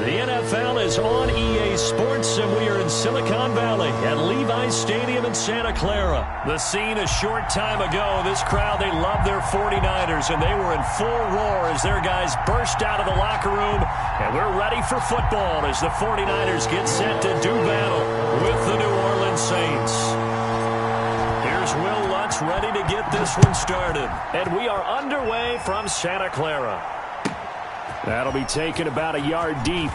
The NFL is on EA Sports, and we are in Silicon Valley at Levi's Stadium in Santa Clara. The scene a short time ago. This crowd, they love their 49ers, and they were in full roar as their guys burst out of the locker room. And we're ready for football as the 49ers get set to do battle with the New Orleans Saints. Here's Will Lutz ready to get this one started. And we are underway from Santa Clara. That'll be taken about a yard deep.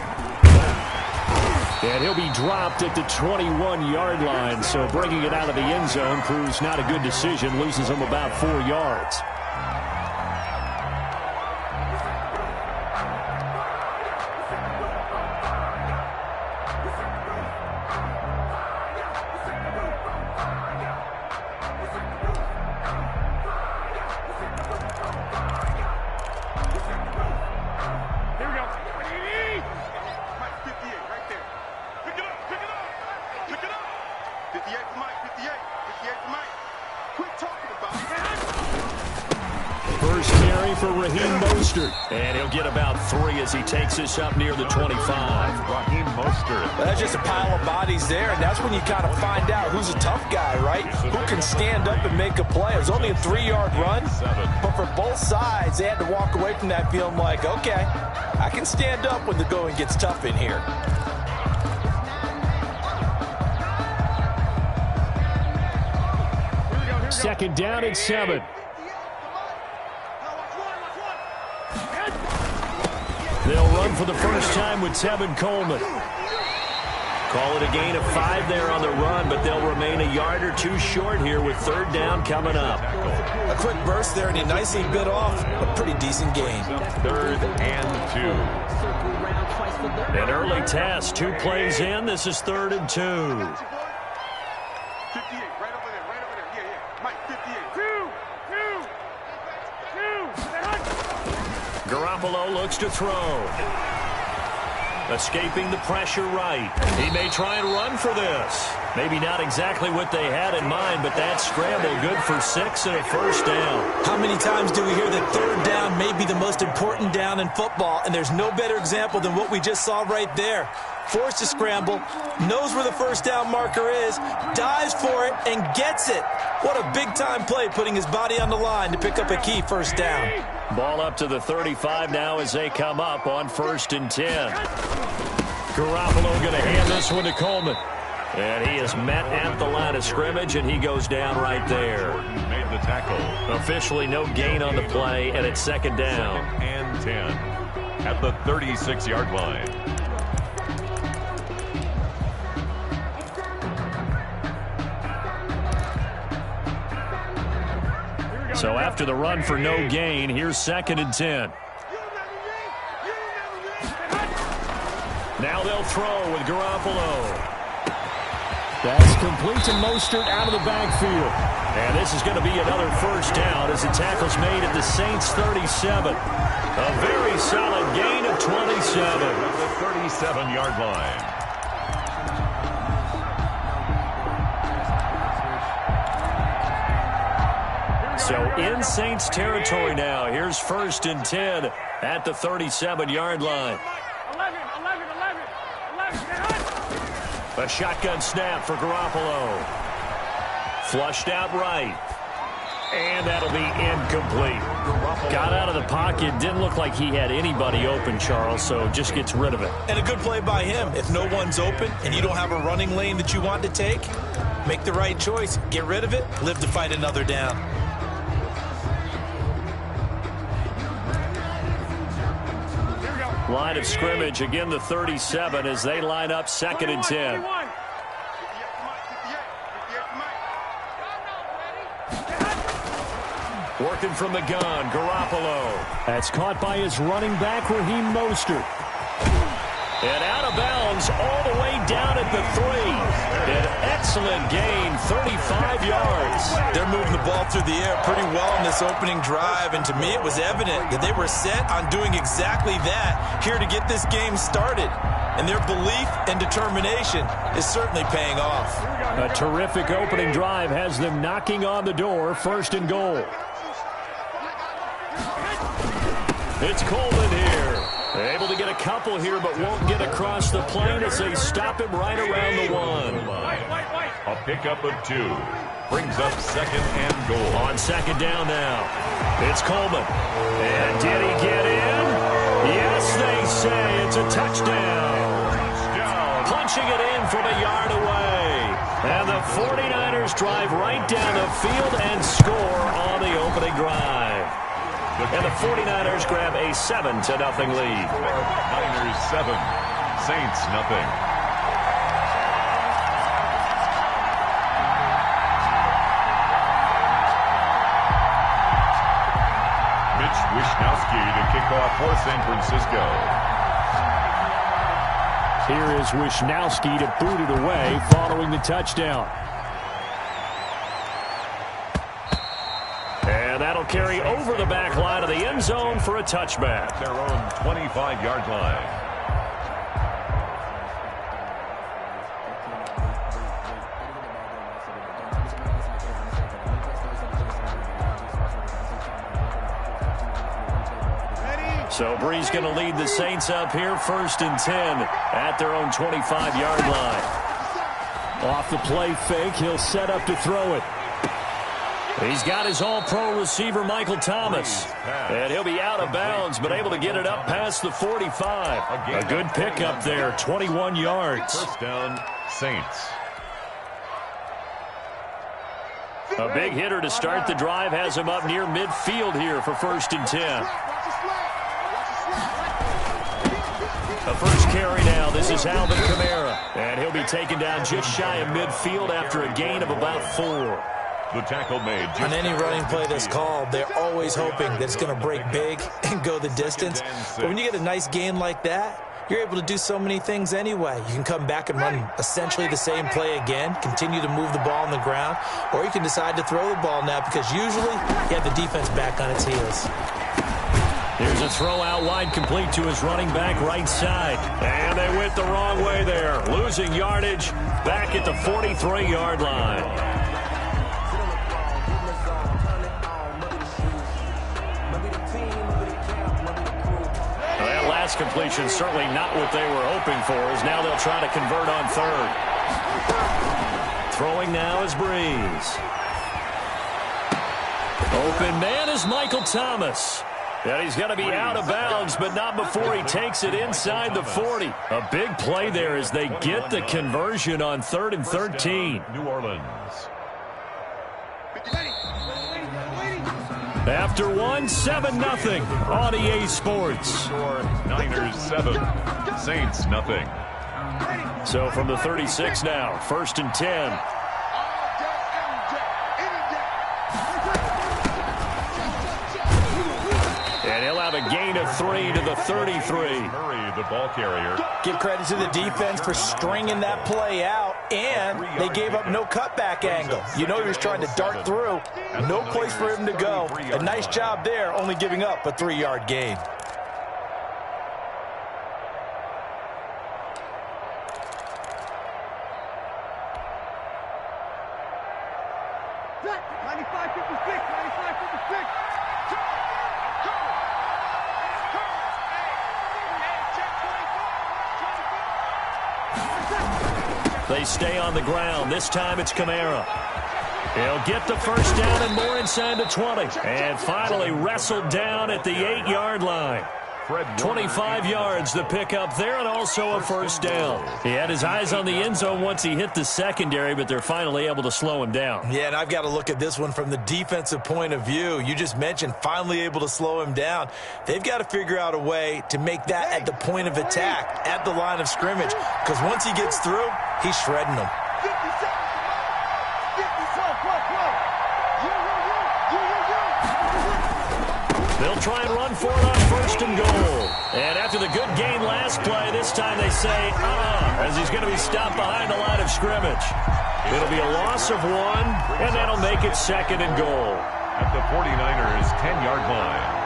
And he'll be dropped at the 21-yard line. So bringing it out of the end zone proves not a good decision. Loses him about 4 yards. And he'll get about 3 as he takes this up near the 25. Raheem Mostert. That's just a pile of bodies there, and that's when you kind of find out who's a tough guy, right? Who can stand up and make a play. It was only a 3-yard run, but for both sides, they had to walk away from that feeling like, okay, I can stand up when the going gets tough in here. Second down and 7. They'll run for the first time with Tevin Coleman. Call it a gain of 5 there on the run, but they'll remain a yard or 2 short here with third down coming up. A quick burst there, and he nicely bit off a pretty decent gain. 3rd and 2. An early test, 2 plays in. This is 3rd and 2. Garoppolo looks to throw. Escaping the pressure right. He may try and run for this. Maybe not exactly what they had in mind, but that scramble good for 6 and a first down. How many times do we hear that third down may be the most important down in football, and there's no better example than what we just saw right there. Forced to scramble, knows where the first down marker is, dives for it, and gets it. What a big-time play, putting his body on the line to pick up a key first down. Ball up to the 35 now as they come up on 1st and 10. Garoppolo going to hand this one to Coleman. And he is met at the line of scrimmage, and he goes down right there. Made the tackle. Officially no gain on the play, and it's 2nd down. 2nd and 10 at the 36-yard line. So after the run for no gain, here's 2nd and 10. Now they'll throw with Garoppolo. That's complete to Mostert out of the backfield. And this is going to be another first down as the tackle's made at the Saints' 37. A very solid gain of 27. At the 37-yard line. So in Saints territory now. Here's 1st and 10 at the 37-yard line. A shotgun snap for Garoppolo. Flushed out right. And that'll be incomplete. Got out of the pocket. Didn't look like he had anybody open, Charles, so just gets rid of it. And a good play by him. If no one's open and you don't have a running lane that you want to take, make the right choice. Get rid of it. Live to fight another down. Line of scrimmage, again the 37 as they line up 2nd and 10. Working from the gun, Garoppolo. That's caught by his running back, Raheem Mostert. And out of bounds all the way down at the 3. An excellent gain, 35 yards. They're moving the ball through the air pretty well in this opening drive, and to me it was evident that they were set on doing exactly that here to get this game started. And their belief and determination is certainly paying off. A terrific opening drive has them knocking on the door, 1st and goal. It's Coleman here. Able to get a couple here, but won't get across the plane as they stop him right around the 1. A pickup of 2. Brings up 2nd and goal. On 2nd down now. It's Coleman. And did he get in? Yes, they say it's a touchdown. Punching it in from a yard away. And the 49ers drive right down the field and score on the opening drive. And the 49ers grab a 7-0 lead. Niners 7, Saints nothing. Mitch Wishnowsky to kick off for San Francisco. Here is Wishnowsky to boot it away following the touchdown. And that'll carry over the back line of the end zone for a touchback. Their own 25-yard line. So Bree's going to lead the Saints up here, 1st and 10 at their own 25-yard line. Off the play fake, he'll set up to throw it. He's got his all-pro receiver, Michael Thomas. And he'll be out of bounds, but able to get it up past the 45. A good pickup there, 21 yards. First down, Saints. A big hitter to start the drive has him up near midfield here for 1st and 10. A first carry now. This is Alvin Kamara. And he'll be taken down just shy of midfield after a gain of about 4. The tackle made. On any running play that's called, they're always hoping that it's going to break big and go the distance. But when you get a nice gain like that, you're able to do so many things anyway. You can come back and run essentially the same play again, continue to move the ball on the ground, or you can decide to throw the ball now because usually you have the defense back on its heels. Here's a throw out wide complete to his running back right side. And they went the wrong way there. Losing yardage back at the 43-yard line. That last completion certainly not what they were hoping for, as now they'll try to convert on 3rd. Throwing now is Breeze. Open man is Michael Thomas. And he's going to be out of bounds, but not before he takes it inside the 40. A big play there as they get the conversion on 3rd and 13. New Orleans. After 7-0 on EA Sports. Niners 7, Saints nothing. So from the 36 now, 1st and 10. And he'll have a gain of 3 to the 33. Murray, the ball carrier. Give credit to the defense for stringing that play out, and they gave up no cutback angle. You know he was trying to dart through. No place for him to go. A nice job there, only giving up a 3-yard gain. They stay on the ground. This time it's Kamara. He'll get the first down and more inside the 20. And finally wrestled down at the 8-yard line. 25 yards the pickup there, and also a first down. He had his eyes on the end zone once he hit the secondary, but they're finally able to slow him down. Yeah, and I've got to look at this one from the defensive point of view. You just mentioned finally able to slow him down. They've got to figure out a way to make that at the point of attack, at the line of scrimmage, because once he gets through, he's shredding them. They'll try and run for it on 1st and goal. And after the good gain last play, this time they say, as he's going to be stopped behind the line of scrimmage. It'll be a loss of 1, and that'll make it 2nd and goal. At the 49ers' 10-yard line.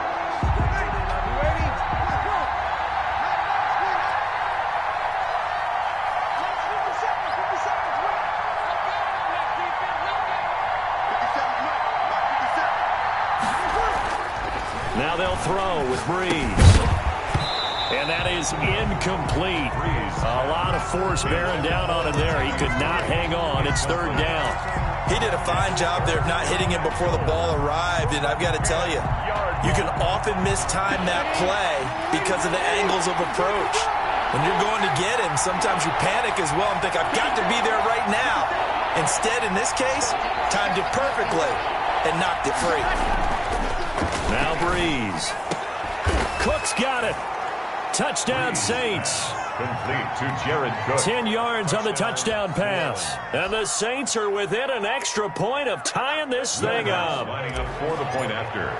Now they'll throw with Breeze. And that is incomplete. A lot of force bearing down on him there. He could not hang on. It's third down. He did a fine job there of not hitting him before the ball arrived, and I've got to tell you, you can often mistime that play because of the angles of approach. When you're going to get him, sometimes you panic as well and think, I've got to be there right now. Instead, in this case, timed it perfectly and knocked it free. Now Breeze. Cook's got it. Touchdown, Saints. Complete to Jared Cook. 10 yards on the touchdown pass. And the Saints are within an extra point of tying this thing up. Lining up for the point after.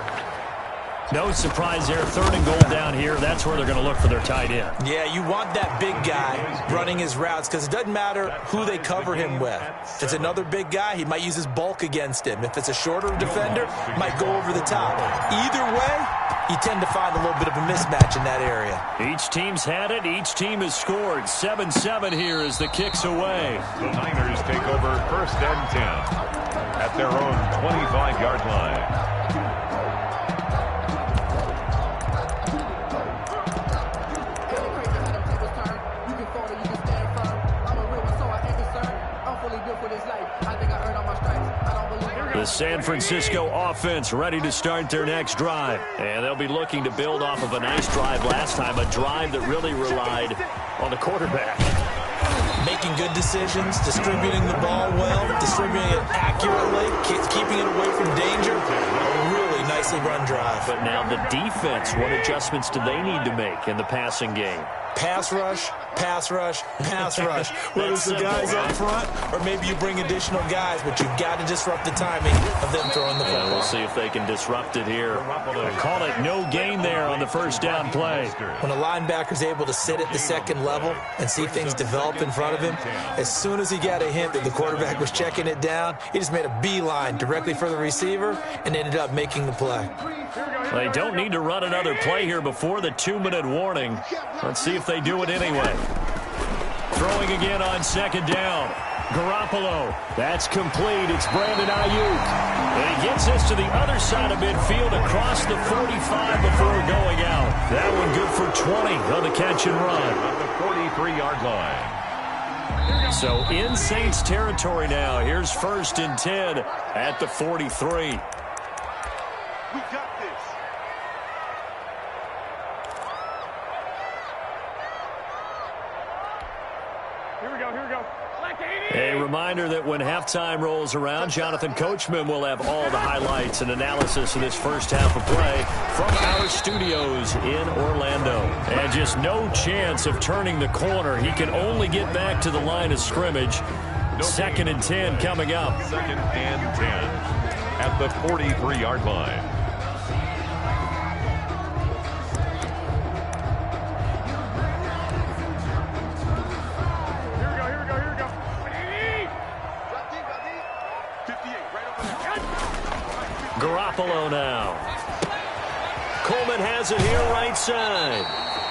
No surprise there. Third and goal down here. That's where they're going to look for their tight end. Yeah, you want that big guy running his routes because it doesn't matter who they cover him with. If it's another big guy, he might use his bulk against him. If it's a shorter defender, might go over the top. Either way, you tend to find a little bit of a mismatch in that area. Each team's had it. Each team has scored. 7-7 here as the kick's away. The Niners take over first and 10 at their own 25-yard line. The San Francisco offense ready to start their next drive. And they'll be looking to build off of a nice drive last time, a drive that really relied on the quarterback. Making good decisions, distributing the ball well, distributing it accurately, keeping it away from danger. A really nicely run drive. But now the defense, what adjustments do they need to make in the passing game? Pass rush, pass rush, pass rush. Whether it's the guys up front or maybe you bring additional guys, but you've got to disrupt the timing of them throwing the football. We'll see if they can disrupt it here. Call it no gain there on the first down play. When a linebacker's able to sit at the second level and see things develop in front of him, as soon as he got a hint that the quarterback was checking it down, he just made a beeline directly for the receiver and ended up making the play. They don't need to run another play here before the 2-minute warning. Let's see if they do it anyway. Throwing again on second down. Garoppolo. That's complete. It's Brandon Ayuk. And he gets this to the other side of midfield across the 45 before going out. That one good for 20 on the catch and run. On the 43-yard line. So in Saints territory now. Here's first and 10 at the 43. We got this. Here we go. A reminder that when halftime rolls around, Jonathan Coachman will have all the highlights and analysis of this first half of play from our studios in Orlando. And just no chance of turning the corner. He can only get back to the line of scrimmage. Second and 10 coming up. Second and 10 at the 43-yard line. Garoppolo now. Coleman has it here right side.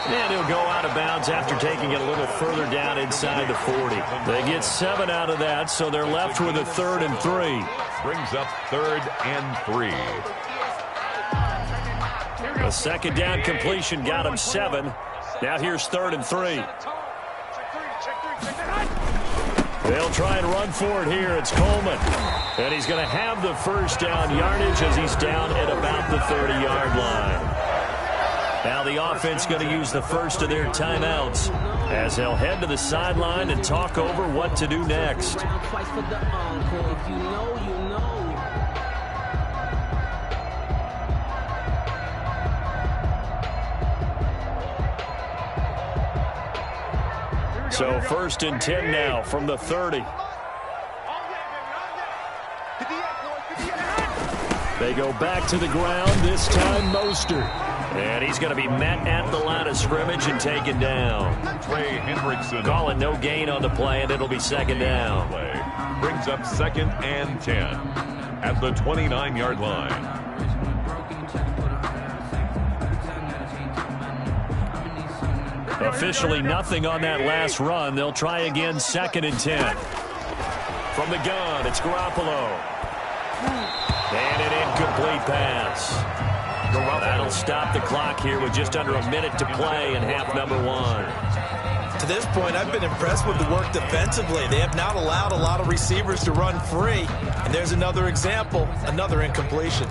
And he'll go out of bounds after taking it a little further down inside the 40. They get 7 out of that, so they're left with a 3rd and 3. Brings up 3rd and 3. A second down completion got him 7. Now here's 3rd and 3. They'll try and run for it here. It's Coleman. And he's going to have the first down yardage as he's down at about the 30-yard line. Now the offense going to use the first of their timeouts as they'll head to the sideline and talk over what to do next. So first and 10 now from the 30. They go back to the ground, this time Mostert. And he's going to be met at the line of scrimmage and taken down. Trey Hendrickson. Calling no gain on the play, and it'll be second down. Brings up 2nd and 10 at the 29-yard line. Officially nothing on that last run. They'll try again 2nd and 10. From the gun, it's Garoppolo. And an incomplete pass. That'll stop the clock here with just under a minute to play in half number one. To this point, I've been impressed with the work defensively. They have not allowed a lot of receivers to run free. And there's another example, another incompletion.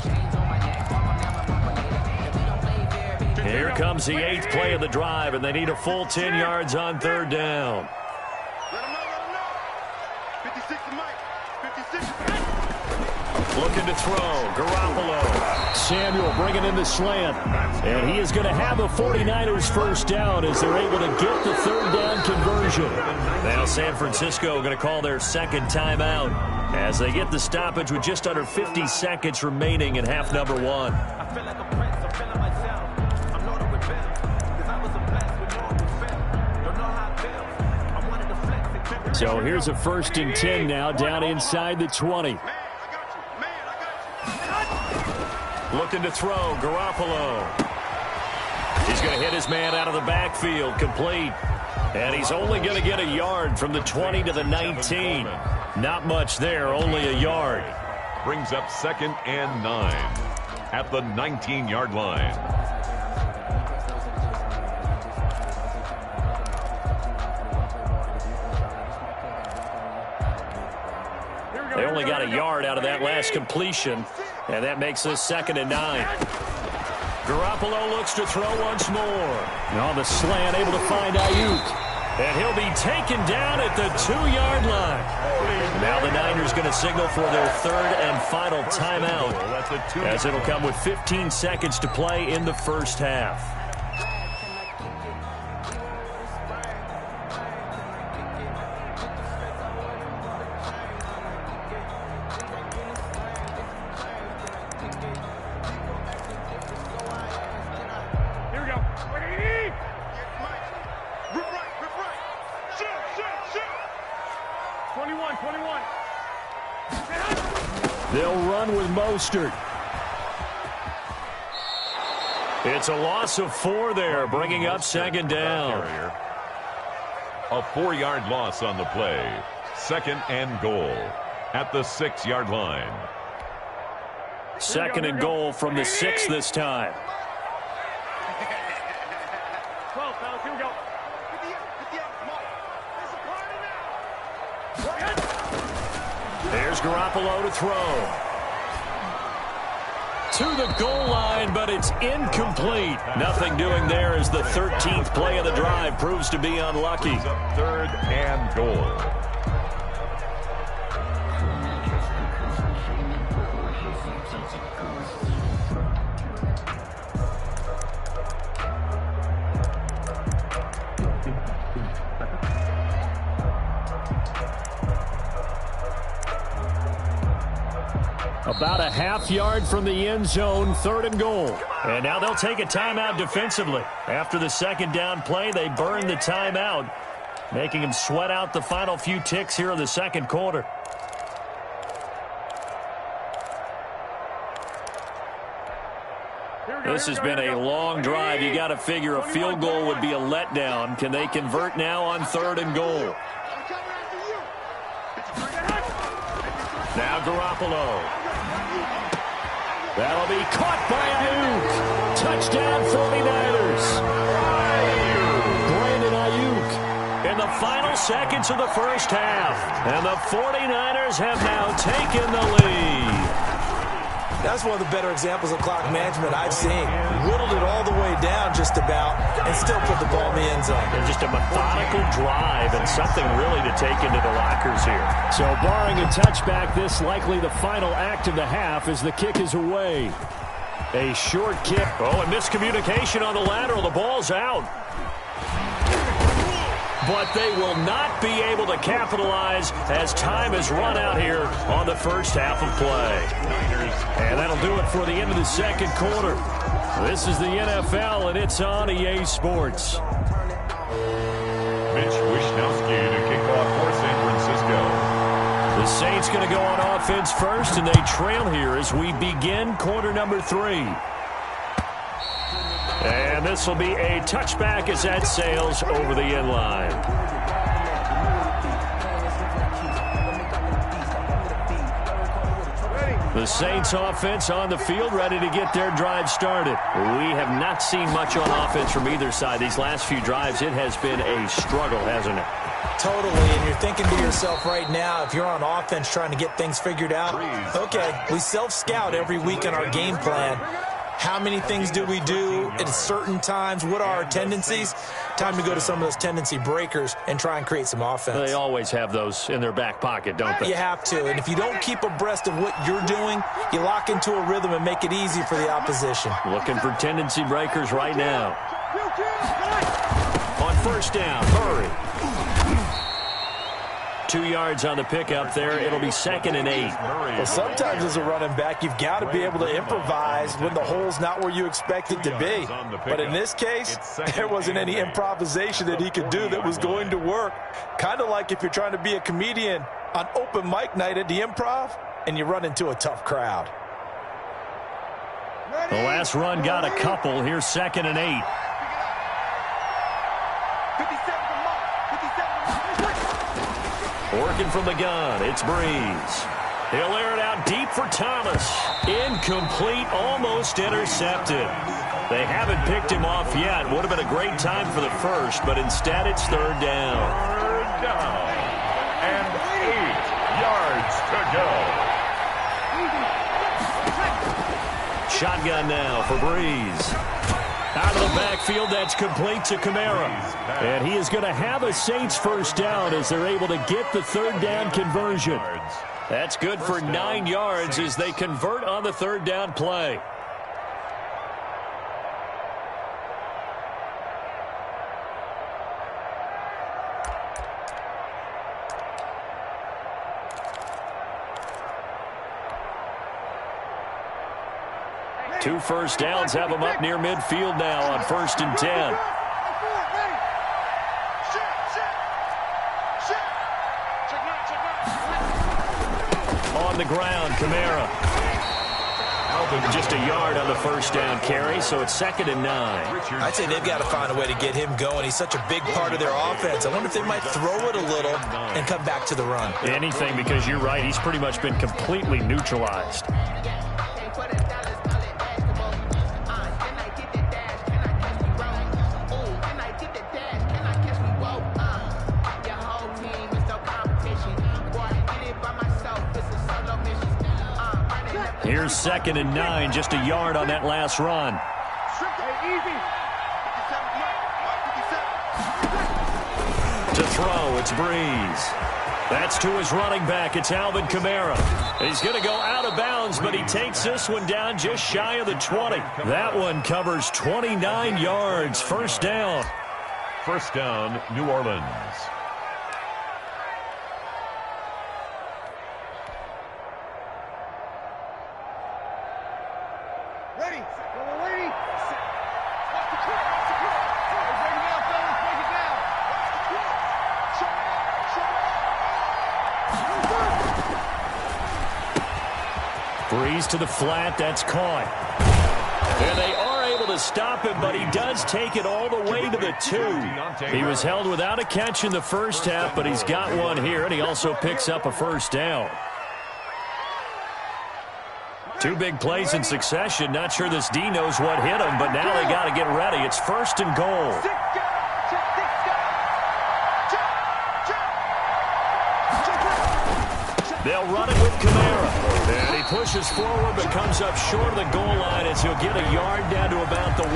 Here comes the 8th play of the drive, and they need a full 10 yards on third down. Looking to throw, Garoppolo. Samuel bringing in the slant. And he is going to have the 49ers first down as they're able to get the third down conversion. Now San Francisco going to call their second timeout as they get the stoppage with just under 50 seconds remaining in half number one. So here's a 1st and 10 now down inside the 20. Looking to throw, Garoppolo. He's going to hit his man out of the backfield, complete. And he's only going to get a yard from the 20 to the 19. Not much there, only a yard. Brings up 2nd and 9 at the 19-yard line. They only got a yard out of that last completion, and that makes this 2nd and 9. Garoppolo looks to throw once more. And on the slant, able to find Ayuk. And he'll be taken down at the 2-yard line. Now the Niners going to signal for their 3rd and final timeout, as it'll come with 15 seconds to play in the first half. They'll run with Mostert. It's a loss of 4 there, bringing up 2nd down. A 4-yard loss on the play. 2nd and goal at the 6-yard line. 2nd and goal from the 6 this time. 12, fellas, here we go. There's Garoppolo to throw. To the goal line, but it's incomplete. Nothing doing there as the 13th play of the drive proves to be unlucky. 3rd and goal. About a half yard from the end zone, 3rd and goal. And now they'll take a timeout defensively. After the 2nd down play, they burn the timeout, making them sweat out the final few ticks here in the 2nd quarter. This has been a long drive. You got to figure a field goal would be a letdown. Can they convert now on 3rd and goal? Now Garoppolo. That'll be caught by Ayuk. Touchdown 49ers. Brandon Ayuk in the final seconds of the first half. And the 49ers have now taken the lead. That's one of the better examples of clock management I've seen. Whittled it all the way down just about and still put the ball in the end zone. And just a methodical drive and something really to take into the lockers here. So barring a touchback, this likely the final act of the half as the kick is away. A short kick. Oh, and miscommunication on the lateral. The ball's out. But they will not be able to capitalize as time has run out here on the first half of play. And that'll do it for the end of the 2nd quarter. This is the NFL, and it's on EA Sports. Mitch Wishnowsky to kick off for San Francisco. The Saints going to go on offense first, and they trail here as we begin quarter number 3. And this will be a touchback as that sails over the end line. The Saints offense on the field, ready to get their drive started. We have not seen much on offense from either side. These last few drives, it has been a struggle, hasn't it? Totally, and you're thinking to yourself right now, if you're on offense trying to get things figured out, okay, we self-scout every week in our game plan. How many things do we do at certain times? What are our tendencies? Time to go to some of those tendency breakers and try and create some offense. They always have those in their back pocket, don't they? You have to, and if you don't keep abreast of what you're doing, you lock into a rhythm and make it easy for the opposition. Looking for tendency breakers right now. On first down, Murray. 2 yards on the pickup there. It'll be 2nd and 8. Well, sometimes as a running back, you've got to be able to improvise when the hole's not where you expect it to be. But in this case, there wasn't any improvisation that he could do that was going to work. Kind of like if you're trying to be a comedian on open mic night at the Improv and you run into a tough crowd. The last run got a couple. Here's 2nd and 8. Working from the gun, it's Breeze. He'll air it out deep for Thomas. Incomplete, almost intercepted. They haven't picked him off yet. Would have been a great time for the first, but instead it's 3rd down. 3rd down. And 8 yards to go. Shotgun now for Breeze. Out of the backfield, that's complete to Kamara. And he is going to have a Saints first down as they're able to get the 3rd down conversion. That's good for 9 yards as they convert on the 3rd down play. Two first downs have them up near midfield now on 1st and 10. On the ground, Kamara. Just a yard on the first down carry, so it's 2nd and 9. I'd say they've got to find a way to get him going. He's such a big part of their offense. I wonder if they might throw it a little and come back to the run. Anything, because you're right. He's pretty much been completely neutralized. Here's 2nd and 9, just a yard on that last run. To throw, it's Breeze. That's to his running back. It's Alvin Kamara. He's going to go out of bounds, but he takes this one down just shy of the 20. That one covers 29 yards. First down. First down, New Orleans. Breeze to the flat, that's caught. And they are able to stop him, but he does take it all the way to the 2. He was held without a catch in the first half, but he's got one here, and he also picks up a first down. 2 big plays in succession. Not sure this D knows what hit him, but now they got to get ready. It's 1st and goal. They'll run it with Kamara. And he pushes forward but comes up short of the goal line as he'll get a yard down to about the 1.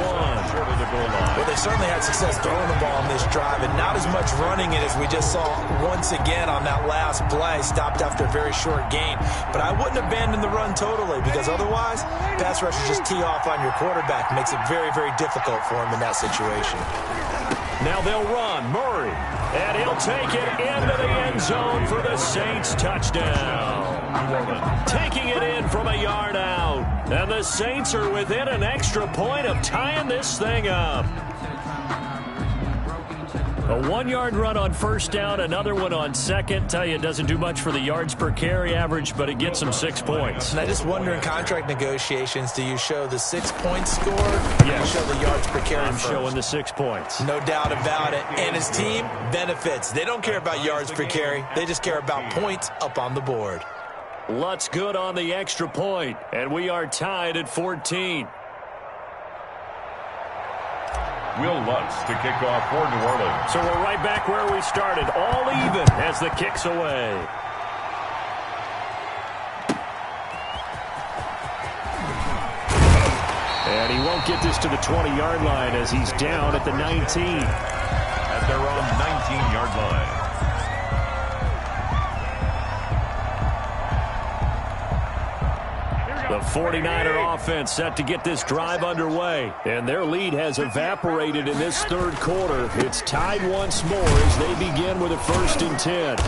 Short of the goal line. Well, they certainly had success throwing the ball on this drive, and not as much running it as we just saw once again on that last play. Stopped after a very short gain. But I wouldn't abandon the run totally, because otherwise, pass rushers just tee off on your quarterback. It makes it very, very difficult for him in that situation. Now they'll run. Murray. And he'll take it into the end zone for the Saints touchdown. Taking it in from a yard out. And the Saints are within an extra point of tying this thing up. A 1-yard run on first down, another one on second. Tell you, it doesn't do much for the yards per carry average, but it gets them 6 points. And I just wonder in contract negotiations, do you show the 6 points scored? Yes. Or do you show the yards per carry I'm first? showing the 6 points. No doubt about it. And his team benefits. They don't care about yards per carry. They just care about points up on the board. Lutz good on the extra point, and we are tied at 14. Will Lutz to kick off for New Orleans. So we're right back where we started, all even as the kick's away. And he won't get this to the 20-yard line as he's down at the 19. At their own 19-yard line. The 49er offense set to get this drive underway. And their lead has evaporated in this third quarter. It's tied once more as they begin with a 1st and 10.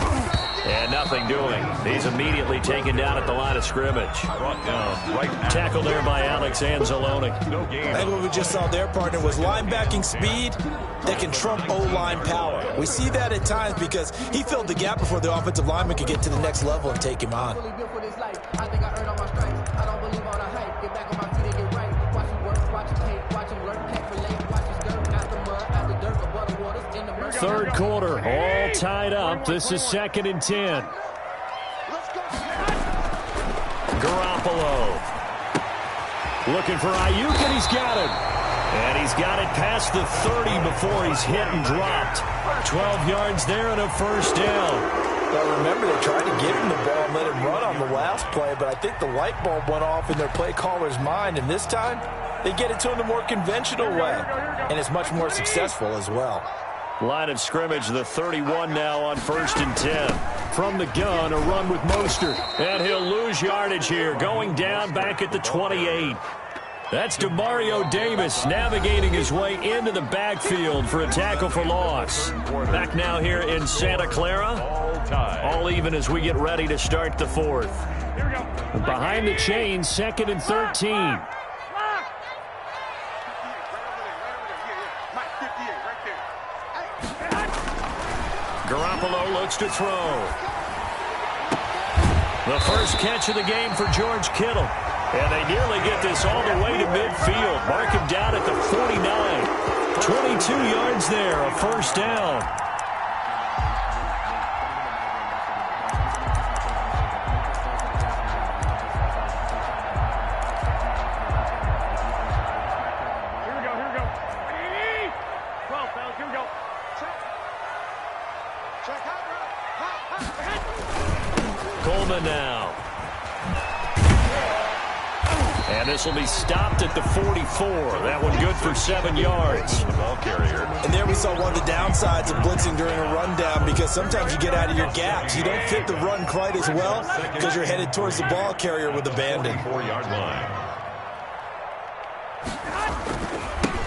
And nothing doing. He's immediately taken down at the line of scrimmage. Brought down right now. Tackled there by Alex Anzalone. No game. I think what we just saw their partner was linebacking speed that can trump O-line power. We see that at times because he filled the gap before the offensive lineman could get to the next level and take him on. Third quarter, all tied up. This is 2nd and 10. Garoppolo. Looking for Ayuk, and he's got him. And he's got it past the 30 before he's hit and dropped. 12 yards there and a 1st down. Well, remember, they tried to give him the ball and let him run on the last play, but I think the light bulb went off in their play caller's mind, and this time they get it to him the more conventional way, and it's much more successful as well. Line of scrimmage, the 31 now on 1st and 10. From the gun, a run with Mostert. And he'll lose yardage here, going down back at the 28. That's DeMario Davis navigating his way into the backfield for a tackle for loss. Back now here in Santa Clara. All even as we get ready to start the 4th. Behind the chains, 2nd and 13. Garoppolo looks to throw. The first catch of the game for George Kittle. And they nearly get this all the way to midfield. Mark him down at the 49. 22 yards there, a 1st down. Coleman now. And this will be stopped at the 44. That one good for 7 yards. The ball carrier. And there we saw one of the downsides of blitzing during a rundown, because sometimes you get out of your gaps. You don't fit the run quite as well because you're headed towards the ball carrier with abandon. 4-yard line.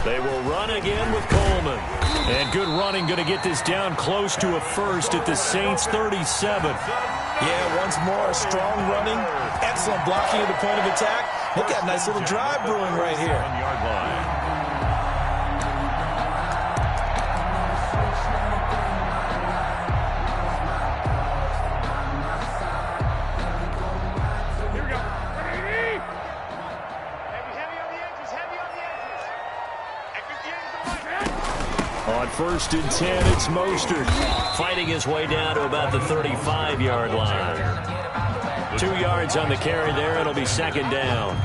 They will run again with Coleman. And good running, going to get this down close to a 1st at the Saints 37. Yeah, once more, strong running, excellent blocking at the point of attack. Look at a nice little drive brewing right here. 1-yard line. On 1st and 10, it's Mostert. Fighting his way down to about the 35-yard line. 2 yards on the carry there. It'll be 2nd down.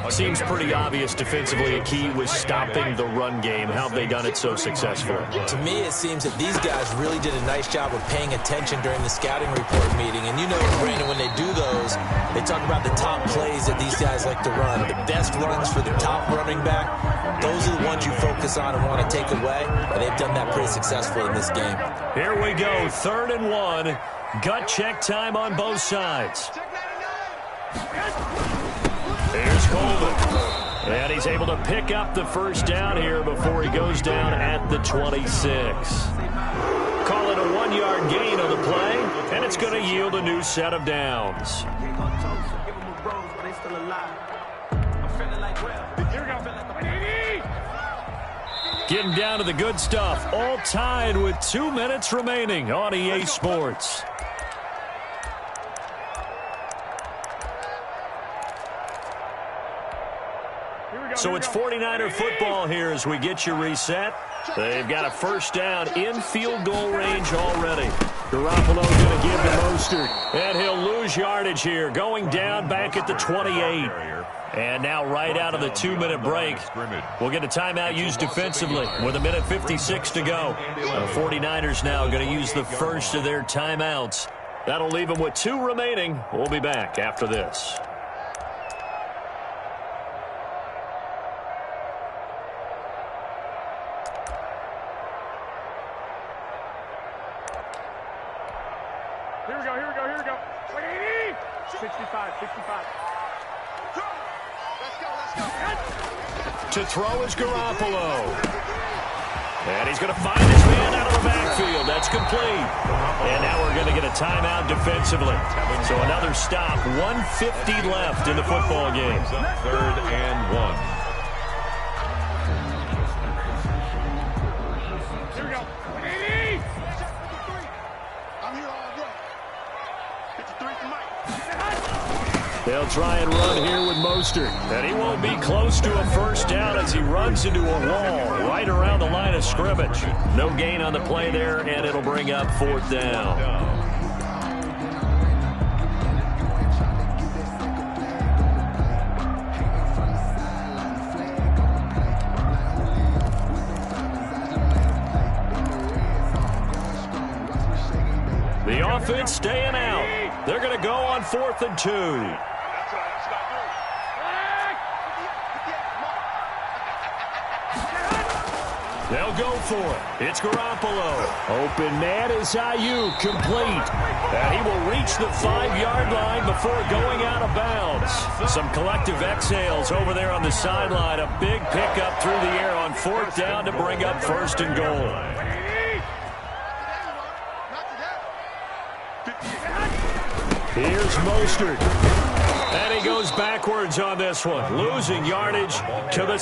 Seems pretty obvious defensively a key was stopping the run game. How have they done it so successfully? To me, it seems that these guys really did a nice job of paying attention during the scouting report meeting. And you know, Brandon, when they do those, they talk about the top plays that these guys like to run. The best runs for the top running back, those are the ones you focus on and want to take away. And they've done that pretty successfully in this game. Here we go, 3rd and 1. Gut check time on both sides. Here's Coleman. And he's able to pick up the 1st down here before he goes down at the 26. Call it a 1-yard gain on the play, and it's going to yield a new set of downs. Getting down to the good stuff. All tied with 2 minutes remaining on EA Sports. So it's 49er football here as we get you reset. They've got a 1st down in field goal range already. Garoppolo's going to give to Mostert. And he'll lose yardage here. Going down back at the 28. And now right out of the 2-minute break, we'll get a timeout used defensively with 1:56 to go. The 49ers now going to use the first of their timeouts. That'll leave them with 2 remaining. We'll be back after this. Here we go. 65. To throw is Garoppolo. And he's going to find his man out of the backfield. That's complete. And now we're going to get a timeout defensively. So another stop. 1:50 left in the football game. 3rd and 1. Here we go. I'm here all day. 53 for Mike. They'll try and run here with Mostert. And he won't be close to a first down as he runs into a wall right around the line of scrimmage. No gain on the play there, and it'll bring up 4th down. The offense staying out. They're going to go on 4th and 2. They'll go for it. It's Garoppolo. Open man is Ayuk, complete. And he will reach the 5-yard line before going out of bounds. Some collective exhales over there on the sideline. A big pickup through the air on 4th down to bring up 1st and goal. Here's Mostert. And he goes backwards on this one, losing yardage to the